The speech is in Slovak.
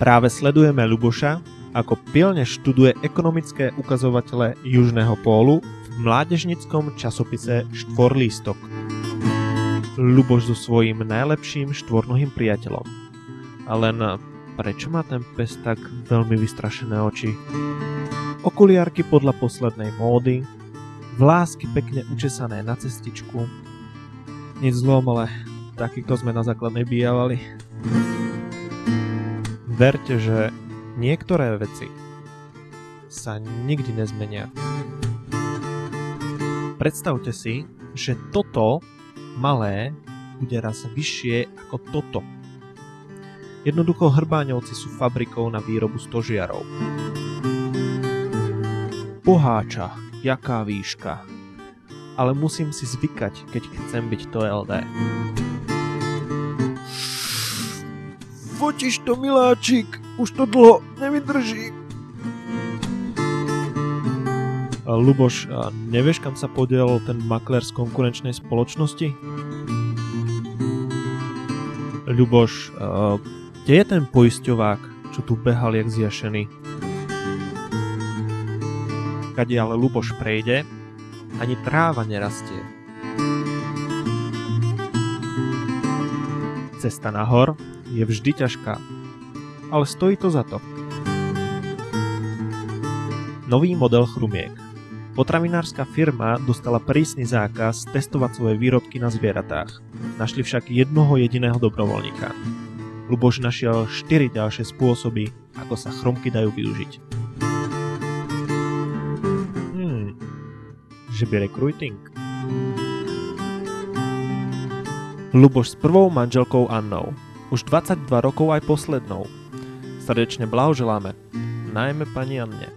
Práve sledujeme Ľuboša, ako pilne študuje ekonomické ukazovatele Južného pólu v mládežníckom časopise Štvorlístok. Ľuboš so svojím najlepším štvornohým priateľom. A len prečo má ten pes tak veľmi vystrašené oči? Okuliarky podľa poslednej módy, vlásky pekne učesané na cestičku. Nic zlom, ale takýchto sme na základnej bývali. Verte, že niektoré veci sa nikdy nezmenia. Predstavte si, že toto malé bude raz vyššie ako toto. Jednoducho Hrbáňovci sú fabrikou na výrobu stožiarov. Boháča, jaká výška. Ale musím si zvykať, keď chcem byť to LD. Fotíš to, miláčik, už to dlho nevydrží. Ľuboš, nevieš, kam sa podiel ten maklér z konkurenčnej spoločnosti? Ľuboš, kde je ten poisťovák, čo tu behal jak zjašený? Kadiaľ Ľuboš prejde, ani tráva nerastie. Cesta nahor je vždy ťažká, ale stojí to za to. Nový model chrumiek. Potravinárska firma dostala prísny zákaz testovať svoje výrobky na zvieratách. Našli však jednoho jediného dobrovoľníka. Ľuboš našiel 4 ďalšie spôsoby, ako sa chrumky dajú využiť. Že by recruiting? Ľuboš s prvou manželkou Annou. Už 22 rokov aj poslednou. Srdečne blahoželáme, najmä pani Anne.